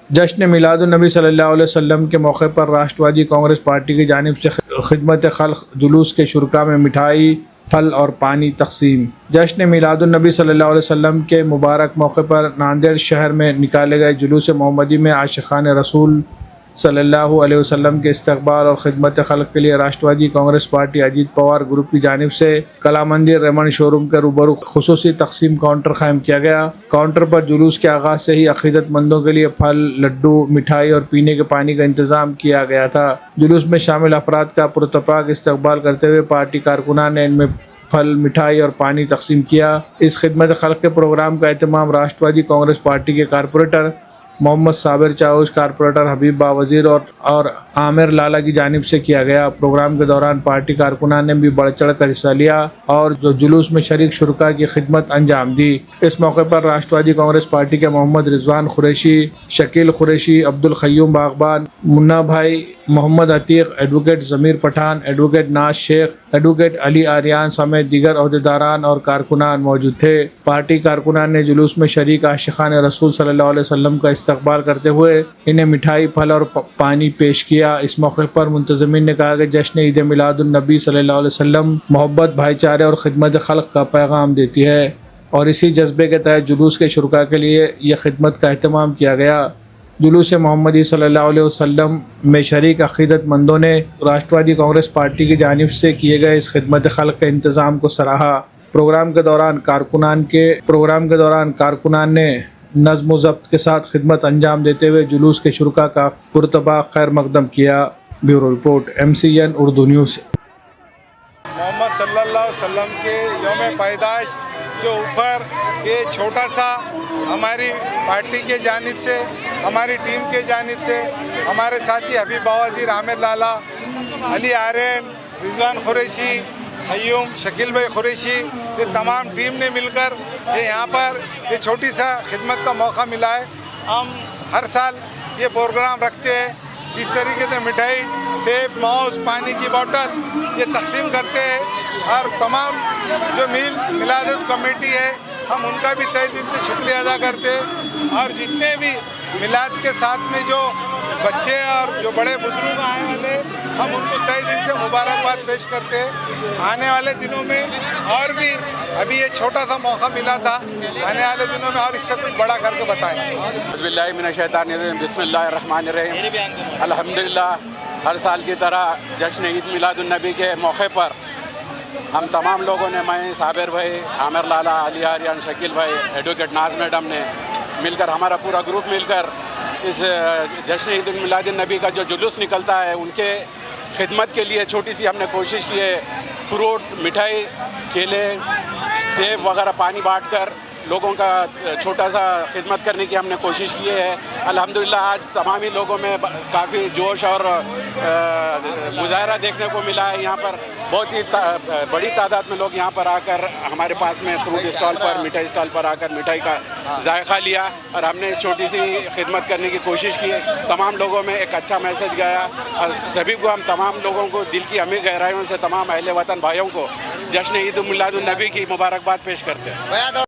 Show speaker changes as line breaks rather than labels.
جشن میلاد النبی صلی اللہ علیہ وسلم کے موقع پر راشٹروادی کانگریس پارٹی کی جانب سے خدمت خلق جلوس کے شرکاء میں مٹھائی، پھل اور پانی تقسیم۔ جشن میلاد النبی صلی اللہ علیہ وسلم کے مبارک موقع پر ناندیڑ شہر میں نکالے گئے جلوس محمدی میں عاشقان رسول صلی اللہ علیہ وسلم کے استقبال اور خدمت خلق کے لیے راشٹروادی کانگریس پارٹی اجیت پوار گروپ کی جانب سے کلا مندر ریمنڈ شو روم کے روبرو خصوصی تقسیم کاؤنٹر قائم کیا گیا۔ کاؤنٹر پر جلوس کے آغاز سے ہی عقیدت مندوں کے لیے پھل، لڈو، مٹھائی اور پینے کے پانی کا انتظام کیا گیا تھا۔ جلوس میں شامل افراد کا پرتپاک استقبال کرتے ہوئے پارٹی کارکنان نے ان میں پھل، مٹھائی اور پانی تقسیم کیا۔ اس خدمت خلق کے پروگرام کا اہتمام راشٹروادی کانگریس پارٹی کے کارپوریٹر محمد صابر چاوش، کارپوریٹر حبیب با وزیر اور عامر لالا کی جانب سے کیا گیا۔ پروگرام کے دوران پارٹی کارکنان نے بھی بڑھ چڑھ کر حصہ لیا اور جو جلوس میں شریک شرکاء کی خدمت انجام دی۔ اس موقع پر راشٹروادی کانگریس پارٹی کے محمد رضوان قریشی، شکیل قریشی، عبدالقیوم باغبان، منا بھائی، محمد عتیق، ایڈوکیٹ ضمیر پٹھان، ایڈوکیٹ ناز شیخ، ایڈوکیٹ علی آریان سمیت دیگر عہدیداران اور کارکنان موجود تھے۔ پارٹی کارکنان نے جلوس میں شریک عاشقان رسول صلی اللہ علیہ وسلم کا استقبال کرتے ہوئے انہیں مٹھائی، پھل اور پانی پیش کیا۔ اس موقع پر منتظمین نے کہا کہ جشن عید میلاد النبی صلی اللہ علیہ وسلم محبت، بھائی چارے اور خدمت خلق کا پیغام دیتی ہے اور اسی جذبے کے تحت جلوس کے شرکاء کے لیے یہ خدمت کا اہتمام کیا گیا۔ جلوس محمدی صلی اللہ علیہ وسلم میں شریک عقیدت مندوں نے راشٹروادی کانگریس پارٹی کی جانب سے کیے گئے اس خدمت خلق کے انتظام کو سراہا۔ پروگرام کے دوران کارکنان نے نظم و ضبط کے ساتھ خدمت انجام دیتے ہوئے جلوس کے شرکاء کا پرتپاک خیر مقدم کیا۔ بیورو رپورٹ MCN اردو نیوز۔
محمد صلی اللہ علیہ وسلم کے یوم پیدائش کے اوپر یہ چھوٹا سا ہماری پارٹی کے جانب سے، ہماری ٹیم کے جانب سے، ہمارے ساتھی حبیب با وزیر، عامر لالا، علی آرین، رضوان قریشی، قیوم، شکیل بھائی قریشی، یہ تمام ٹیم نے مل کر یہاں پر یہ چھوٹی سا خدمت کا موقع ملا ہے۔ ہم ہر سال یہ پروگرام رکھتے ہیں، جس طریقے سے مٹھائی، سیب، موز، پانی کی بوتل یہ تقسیم کرتے ہیں، اور تمام جو میلاد کمیٹی ہے ہم ان کا بھی تہہ دل سے شکریہ ادا کرتے ہیں، اور جتنے بھی میلاد کے ساتھ میں جو بچے اور جو بڑے بزرگ آئے والے ہم ان کو تہہ دل سے مبارکباد پیش کرتے ہیں۔ آنے والے دنوں میں اور بھی، ابھی یہ چھوٹا سا موقع ملا تھا، آنے والے دنوں میں اور اس سے کچھ بڑا کر کے بتائیں گے۔
اعوذ باللہ من الشیطان الرجیم، بسم اللہ الرحمن الرحیم۔ الحمدللہ، ہر سال کی طرح جشن عید میلاد النبی کے موقع پر ہم تمام لوگوں نے، میں، صابر بھائی، عامر لالا، علی آریان، شکیل بھائی، ایڈوکیٹ ناز میڈم نے مل کر، ہمارا پورا گروپ مل کر اس جشن عید میلاد النبی کا جو جلوس نکلتا ہے ان کے خدمت کے لیے چھوٹی سی ہم نے کوشش کی ہے۔ فروٹ، مٹھائی، کیلے، سیب وغیرہ پانی بانٹ کر لوگوں کا چھوٹا سا خدمت کرنے کی ہم نے کوشش کی ہے۔ الحمدللہ آج تمامی لوگوں میں کافی جوش اور مظاہرہ دیکھنے کو ملا ہے۔ یہاں پر بہت ہی بڑی تعداد میں لوگ یہاں پر آ کر ہمارے پاس میں فروٹ اسٹال پر، مٹھائی اسٹال پر آ کر مٹھائی کا ذائقہ لیا، اور ہم نے اس چھوٹی سی خدمت کرنے کی کوشش کی۔ تمام لوگوں میں ایک اچھا میسج گیا، اور سبھی کو، ہم تمام لوگوں کو دل کی عمیق گہرائیوں سے، تمام اہل وطن بھائیوں کو جشن عید میلاد النبی کی مبارکباد پیش کرتے ہیں۔